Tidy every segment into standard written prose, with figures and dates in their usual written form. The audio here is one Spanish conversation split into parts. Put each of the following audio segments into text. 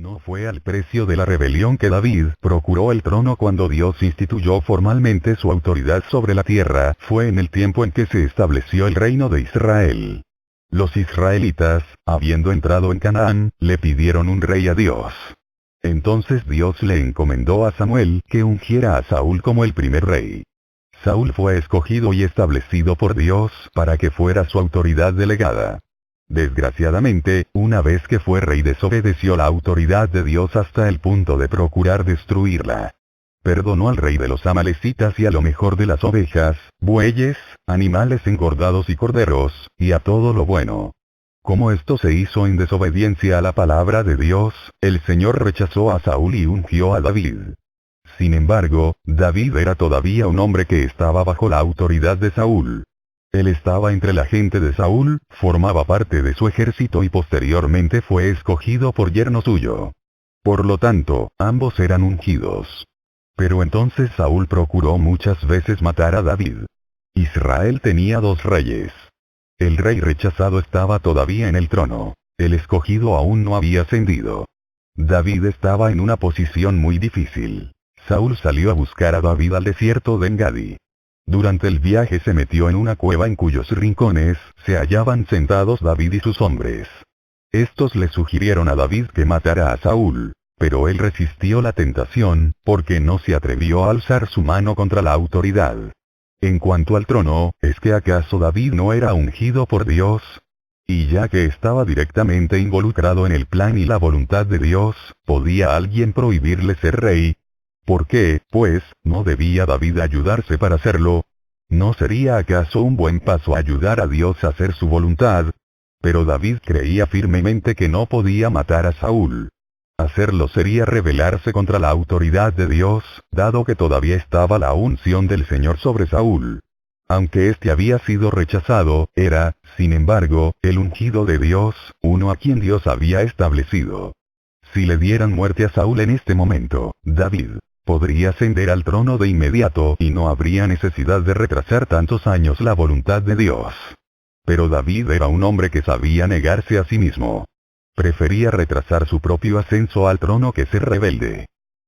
No fue al precio de la rebelión que David procuró el trono cuando Dios instituyó formalmente su autoridad sobre la tierra, fue en el tiempo en que se estableció el reino de Israel. Los israelitas, habiendo entrado en Canaán, le pidieron un rey a Dios. Entonces Dios le encomendó a Samuel que ungiera a Saúl como el primer rey. Saúl fue escogido y establecido por Dios para que fuera su autoridad delegada. Desgraciadamente, una vez que fue rey desobedeció la autoridad de Dios hasta el punto de procurar destruirla. Perdonó al rey de los amalecitas y a lo mejor de las ovejas, bueyes, animales engordados y corderos, y a todo lo bueno. Como esto se hizo en desobediencia a la palabra de Dios, el Señor rechazó a Saúl y ungió a David. Sin embargo, David era todavía un hombre que estaba bajo la autoridad de Saúl. Él estaba entre la gente de Saúl, formaba parte de su ejército y posteriormente fue escogido por yerno suyo. Por lo tanto, ambos eran ungidos. Pero entonces Saúl procuró muchas veces matar a David. Israel tenía 2 reyes. El rey rechazado estaba todavía en el trono. El escogido aún no había ascendido. David estaba en una posición muy difícil. Saúl salió a buscar a David al desierto de Engadi. Durante el viaje se metió en una cueva en cuyos rincones se hallaban sentados David y sus hombres. Estos le sugirieron a David que matara a Saúl, pero él resistió la tentación, porque no se atrevió a alzar su mano contra la autoridad. En cuanto al trono, ¿es que acaso David no era ungido por Dios? Y ya que estaba directamente involucrado en el plan y la voluntad de Dios, ¿podía alguien prohibirle ser rey? ¿Por qué, pues, no debía David ayudarse para hacerlo? ¿No sería acaso un buen paso ayudar a Dios a hacer su voluntad? Pero David creía firmemente que no podía matar a Saúl. Hacerlo sería rebelarse contra la autoridad de Dios, dado que todavía estaba la unción del Señor sobre Saúl. Aunque éste había sido rechazado, era, sin embargo, el ungido de Dios, uno a quien Dios había establecido. Si le dieran muerte a Saúl en este momento, David podría ascender al trono de inmediato y no habría necesidad de retrasar tantos años la voluntad de Dios. Pero David era un hombre que sabía negarse a sí mismo. Prefería retrasar su propio ascenso al trono que ser rebelde.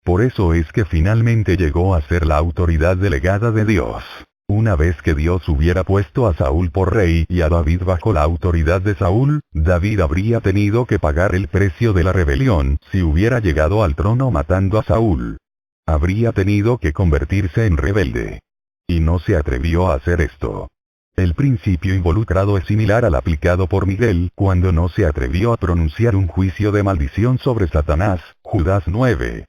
Por eso es que finalmente llegó a ser la autoridad delegada de Dios. Una vez que Dios hubiera puesto a Saúl por rey y a David bajo la autoridad de Saúl, David habría tenido que pagar el precio de la rebelión si hubiera llegado al trono matando a Saúl. Habría tenido que convertirse en rebelde. Y no se atrevió a hacer esto. El principio involucrado es similar al aplicado por Miguel cuando no se atrevió a pronunciar un juicio de maldición sobre Satanás, Judas 9.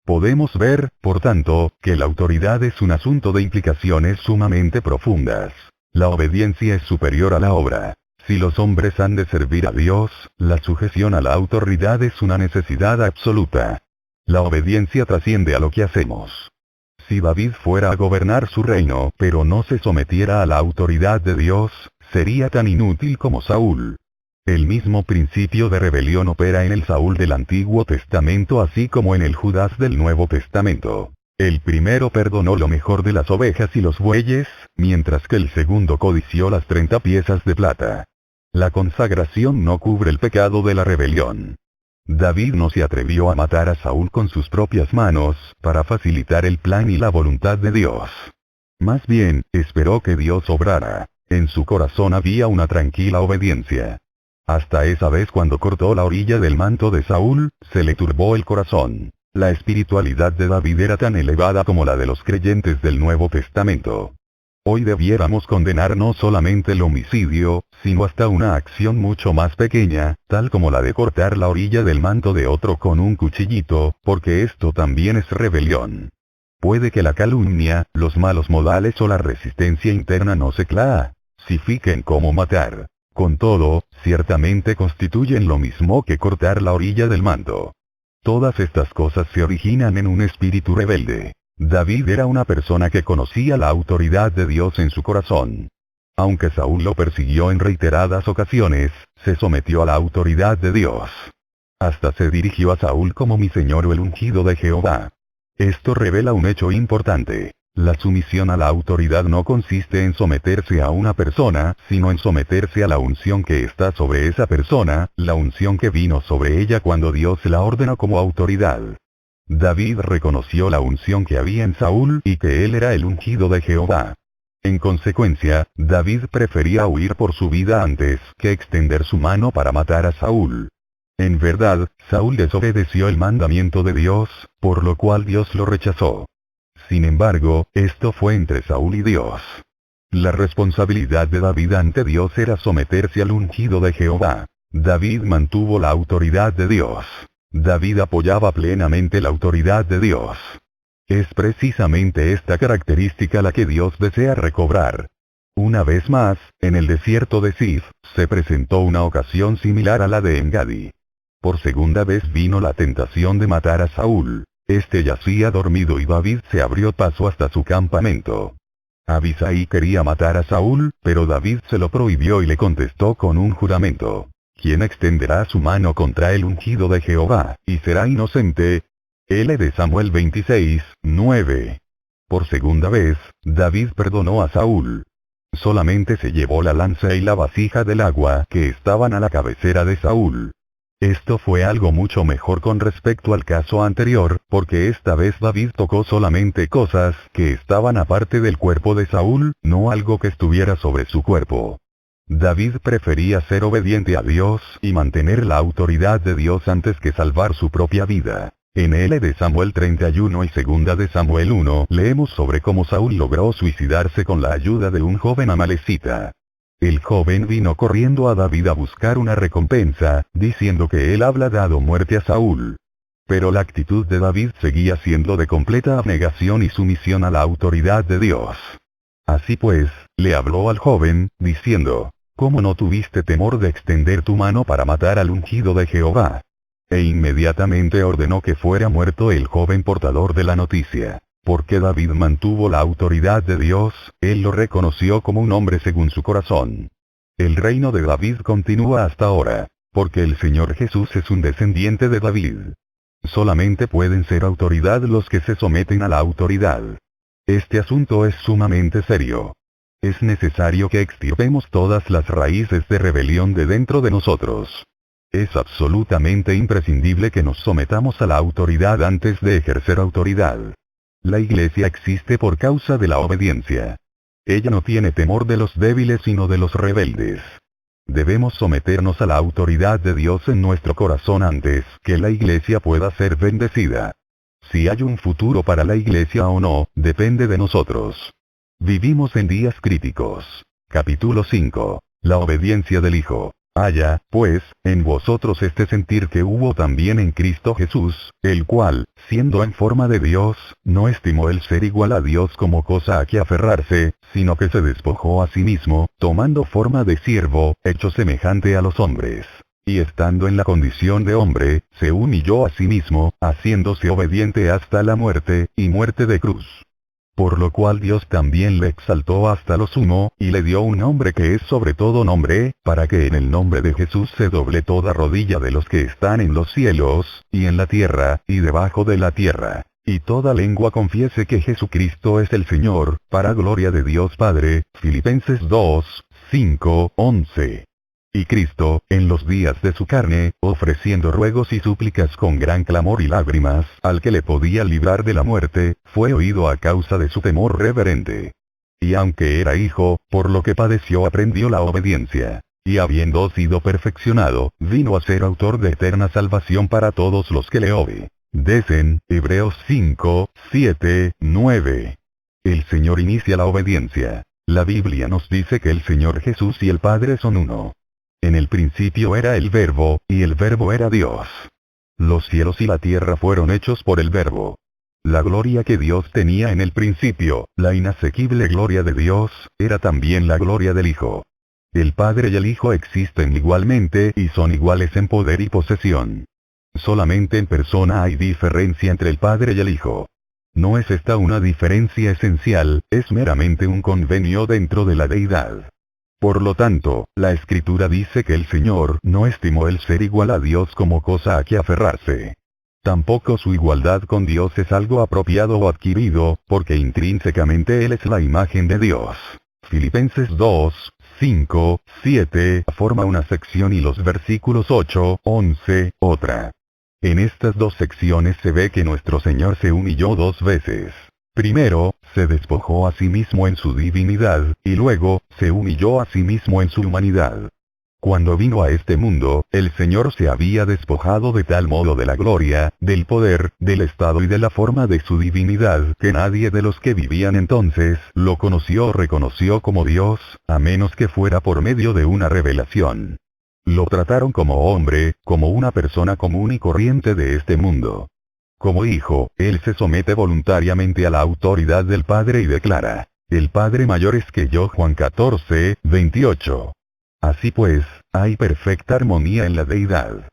Podemos ver, por tanto, que la autoridad es un asunto de implicaciones sumamente profundas. La obediencia es superior a la obra. Si los hombres han de servir a Dios, la sujeción a la autoridad es una necesidad absoluta. La obediencia trasciende a lo que hacemos. Si David fuera a gobernar su reino pero no se sometiera a la autoridad de Dios, sería tan inútil como Saúl. El mismo principio de rebelión opera en el Saúl del Antiguo Testamento así como en el Judas del Nuevo Testamento. El primero perdonó lo mejor de las ovejas y los bueyes, mientras que el segundo codició las 30 piezas de plata. La consagración no cubre el pecado de la rebelión. David no se atrevió a matar a Saúl con sus propias manos, para facilitar el plan y la voluntad de Dios. Más bien, esperó que Dios obrara. En su corazón había una tranquila obediencia. Hasta esa vez cuando cortó la orilla del manto de Saúl, se le turbó el corazón. La espiritualidad de David era tan elevada como la de los creyentes del Nuevo Testamento. Hoy debiéramos condenar no solamente el homicidio, sino hasta una acción mucho más pequeña, tal como la de cortar la orilla del manto de otro con un cuchillito, porque esto también es rebelión. Puede que la calumnia, los malos modales o la resistencia interna no se clasifiquen como matar. Con todo, ciertamente constituyen lo mismo que cortar la orilla del manto. Todas estas cosas se originan en un espíritu rebelde. David era una persona que conocía la autoridad de Dios en su corazón. Aunque Saúl lo persiguió en reiteradas ocasiones, se sometió a la autoridad de Dios. Hasta se dirigió a Saúl como mi señor o el ungido de Jehová. Esto revela un hecho importante. La sumisión a la autoridad no consiste en someterse a una persona, sino en someterse a la unción que está sobre esa persona, la unción que vino sobre ella cuando Dios la ordenó como autoridad. David reconoció la unción que había en Saúl y que él era el ungido de Jehová. En consecuencia, David prefería huir por su vida antes que extender su mano para matar a Saúl. En verdad, Saúl desobedeció el mandamiento de Dios, por lo cual Dios lo rechazó. Sin embargo, esto fue entre Saúl y Dios. La responsabilidad de David ante Dios era someterse al ungido de Jehová. David mantuvo la autoridad de Dios. David apoyaba plenamente la autoridad de Dios. Es precisamente esta característica la que Dios desea recobrar. Una vez más, en el desierto de Zif, se presentó una ocasión similar a la de Engadi. Por segunda vez vino la tentación de matar a Saúl. Este yacía dormido y David se abrió paso hasta su campamento. Abisai quería matar a Saúl, pero David se lo prohibió y le contestó con un juramento. ¿Quién extenderá su mano contra el ungido de Jehová, y será inocente? L de Samuel 26, 9. Por segunda vez, David perdonó a Saúl. Solamente se llevó la lanza y la vasija del agua que estaban a la cabecera de Saúl. Esto fue algo mucho mejor con respecto al caso anterior, porque esta vez David tocó solamente cosas que estaban aparte del cuerpo de Saúl, no algo que estuviera sobre su cuerpo. David prefería ser obediente a Dios y mantener la autoridad de Dios antes que salvar su propia vida. En L de Samuel 31 y 2 de Samuel 1 leemos sobre cómo Saúl logró suicidarse con la ayuda de un joven amalecita. El joven vino corriendo a David a buscar una recompensa, diciendo que él había dado muerte a Saúl. Pero la actitud de David seguía siendo de completa abnegación y sumisión a la autoridad de Dios. Así pues, le habló al joven, diciendo, ¿cómo no tuviste temor de extender tu mano para matar al ungido de Jehová? E inmediatamente ordenó que fuera muerto el joven portador de la noticia. Porque David mantuvo la autoridad de Dios, él lo reconoció como un hombre según su corazón. El reino de David continúa hasta ahora, porque el Señor Jesús es un descendiente de David. Solamente pueden ser autoridad los que se someten a la autoridad. Este asunto es sumamente serio. Es necesario que extirpemos todas las raíces de rebelión de dentro de nosotros. Es absolutamente imprescindible que nos sometamos a la autoridad antes de ejercer autoridad. La iglesia existe por causa de la obediencia. Ella no tiene temor de los débiles sino de los rebeldes. Debemos someternos a la autoridad de Dios en nuestro corazón antes que la iglesia pueda ser bendecida. Si hay un futuro para la iglesia o no, depende de nosotros. Vivimos en días críticos. Capítulo 5. La obediencia del Hijo. Haya, pues, en vosotros este sentir que hubo también en Cristo Jesús, el cual, siendo en forma de Dios, no estimó el ser igual a Dios como cosa a que aferrarse, sino que se despojó a sí mismo, tomando forma de siervo, hecho semejante a los hombres. Y estando en la condición de hombre, se humilló a sí mismo, haciéndose obediente hasta la muerte, y muerte de cruz. Por lo cual Dios también le exaltó hasta lo sumo, y le dio un nombre que es sobre todo nombre, para que en el nombre de Jesús se doble toda rodilla de los que están en los cielos, y en la tierra, y debajo de la tierra, y toda lengua confiese que Jesucristo es el Señor, para gloria de Dios Padre. Filipenses 2, 5, 11. Y Cristo, en los días de su carne, ofreciendo ruegos y súplicas con gran clamor y lágrimas, al que le podía librar de la muerte, fue oído a causa de su temor reverente. Y aunque era hijo, por lo que padeció aprendió la obediencia. Y habiendo sido perfeccionado, vino a ser autor de eterna salvación para todos los que le obedecen. Hebreos 5, 7, 9. El Señor inicia la obediencia. La Biblia nos dice que el Señor Jesús y el Padre son uno. En el principio era el Verbo, y el Verbo era Dios. Los cielos y la tierra fueron hechos por el Verbo. La gloria que Dios tenía en el principio, la inasequible gloria de Dios, era también la gloria del Hijo. El Padre y el Hijo existen igualmente y son iguales en poder y posesión. Solamente en persona hay diferencia entre el Padre y el Hijo. No es esta una diferencia esencial, es meramente un convenio dentro de la deidad. Por lo tanto, la Escritura dice que el Señor no estimó el ser igual a Dios como cosa a que aferrarse. Tampoco su igualdad con Dios es algo apropiado o adquirido, porque intrínsecamente Él es la imagen de Dios. Filipenses 2, 5, 7 forma una sección y los versículos 8, 11, otra. En estas dos secciones se ve que nuestro Señor se humilló dos veces. Primero, se despojó a sí mismo en su divinidad, y luego, se humilló a sí mismo en su humanidad. Cuando vino a este mundo, el Señor se había despojado de tal modo de la gloria, del poder, del estado y de la forma de su divinidad, que nadie de los que vivían entonces lo conoció o reconoció como Dios, a menos que fuera por medio de una revelación. Lo trataron como hombre, como una persona común y corriente de este mundo. Como hijo, Él se somete voluntariamente a la autoridad del Padre y declara: "El Padre mayor es que yo". Juan 14, 28. Así pues, hay perfecta armonía en la deidad.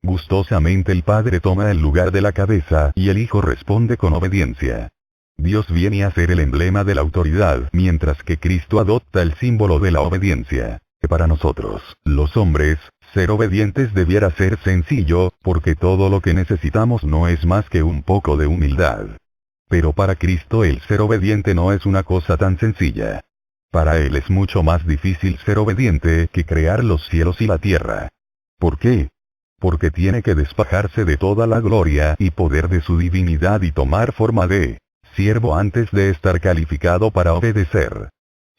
Gustosamente el Padre toma el lugar de la cabeza y el Hijo responde con obediencia. Dios viene a ser el emblema de la autoridad, mientras que Cristo adopta el símbolo de la obediencia. Para nosotros, los hombres, ser obedientes debiera ser sencillo, porque todo lo que necesitamos no es más que un poco de humildad. Pero para Cristo el ser obediente no es una cosa tan sencilla. Para Él es mucho más difícil ser obediente que crear los cielos y la tierra. ¿Por qué? Porque tiene que despojarse de toda la gloria y poder de su divinidad y tomar forma de siervo antes de estar calificado para obedecer.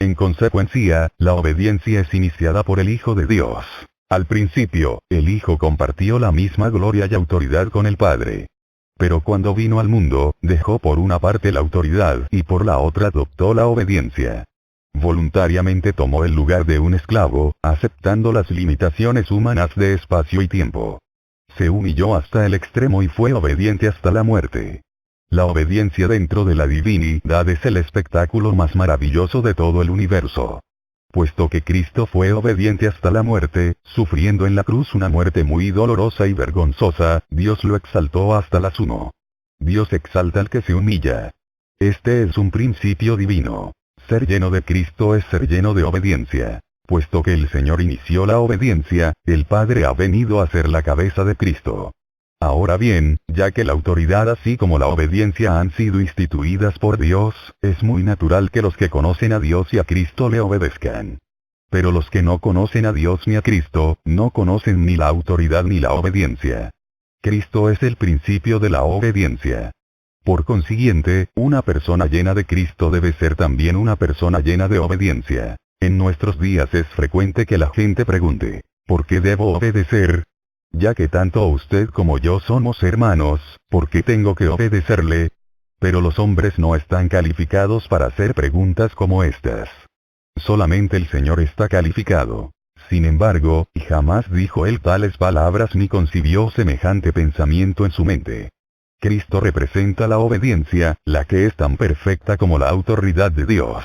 En consecuencia, la obediencia es iniciada por el Hijo de Dios. Al principio, el Hijo compartió la misma gloria y autoridad con el Padre. Pero cuando vino al mundo, dejó por una parte la autoridad y por la otra adoptó la obediencia. Voluntariamente tomó el lugar de un esclavo, aceptando las limitaciones humanas de espacio y tiempo. Se humilló hasta el extremo y fue obediente hasta la muerte. La obediencia dentro de la divinidad es el espectáculo más maravilloso de todo el universo. Puesto que Cristo fue obediente hasta la muerte, sufriendo en la cruz una muerte muy dolorosa y vergonzosa, Dios lo exaltó hasta la sumo. Dios exalta al que se humilla. Este es un principio divino. Ser lleno de Cristo es ser lleno de obediencia. Puesto que el Señor inició la obediencia, el Padre ha venido a ser la cabeza de Cristo. Ahora bien, ya que la autoridad así como la obediencia han sido instituidas por Dios, es muy natural que los que conocen a Dios y a Cristo le obedezcan. Pero los que no conocen a Dios ni a Cristo, no conocen ni la autoridad ni la obediencia. Cristo es el principio de la obediencia. Por consiguiente, una persona llena de Cristo debe ser también una persona llena de obediencia. En nuestros días es frecuente que la gente pregunte: ¿por qué debo obedecer? Ya que tanto usted como yo somos hermanos, ¿por qué tengo que obedecerle? Pero los hombres no están calificados para hacer preguntas como estas. Solamente el Señor está calificado. Sin embargo, jamás dijo Él tales palabras ni concibió semejante pensamiento en su mente. Cristo representa la obediencia, la que es tan perfecta como la autoridad de Dios.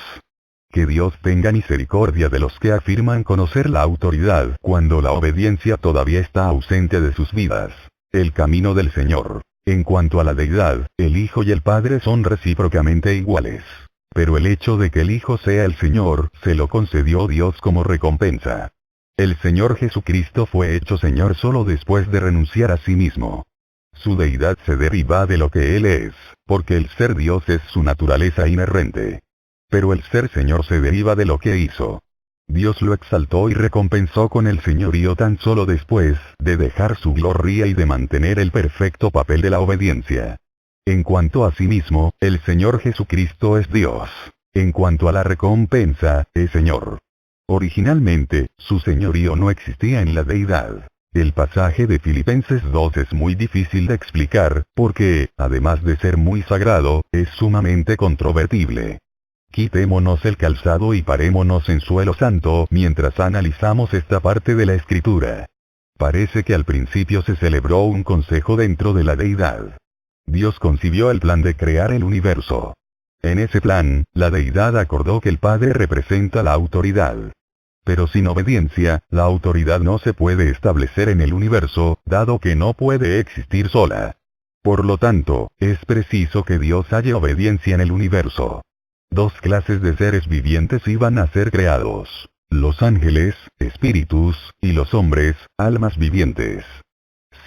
Que Dios tenga misericordia de los que afirman conocer la autoridad cuando la obediencia todavía está ausente de sus vidas. El camino del Señor. En cuanto a la deidad, el Hijo y el Padre son recíprocamente iguales. Pero el hecho de que el Hijo sea el Señor, se lo concedió Dios como recompensa. El Señor Jesucristo fue hecho Señor solo después de renunciar a sí mismo. Su deidad se deriva de lo que Él es, porque el ser Dios es su naturaleza inherente. Pero el ser Señor se deriva de lo que hizo. Dios lo exaltó y recompensó con el señorío tan solo después de dejar su gloria y de mantener el perfecto papel de la obediencia. En cuanto a sí mismo, el Señor Jesucristo es Dios. En cuanto a la recompensa, es Señor. Originalmente, su señorío no existía en la deidad. El pasaje de Filipenses 2 es muy difícil de explicar, porque, además de ser muy sagrado, es sumamente controvertible. Quitémonos el calzado y parémonos en suelo santo mientras analizamos esta parte de la escritura. Parece que al principio se celebró un consejo dentro de la deidad. Dios concibió el plan de crear el universo. En ese plan, la deidad acordó que el Padre representa la autoridad. Pero sin obediencia, la autoridad no se puede establecer en el universo, dado que no puede existir sola. Por lo tanto, es preciso que Dios haya obediencia en el universo. Dos clases de seres vivientes iban a ser creados: los ángeles, espíritus, y los hombres, almas vivientes.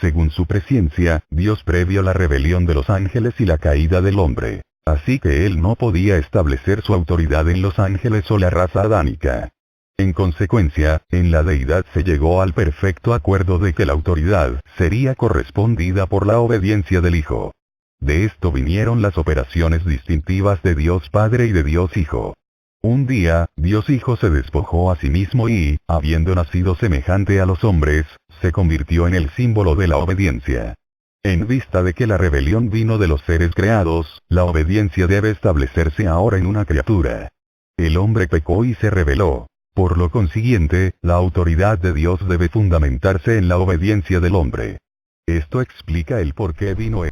Según su presciencia, Dios previó la rebelión de los ángeles y la caída del hombre. Así que él no podía establecer su autoridad en los ángeles o la raza adánica. En consecuencia, en la deidad se llegó al perfecto acuerdo de que la autoridad sería correspondida por la obediencia del Hijo. De esto vinieron las operaciones distintivas de Dios Padre y de Dios Hijo. Un día, Dios Hijo se despojó a sí mismo y, habiendo nacido semejante a los hombres, se convirtió en el símbolo de la obediencia. En vista de que la rebelión vino de los seres creados, la obediencia debe establecerse ahora en una criatura. El hombre pecó y se rebeló. Por lo consiguiente, la autoridad de Dios debe fundamentarse en la obediencia del hombre. Esto explica el por qué vino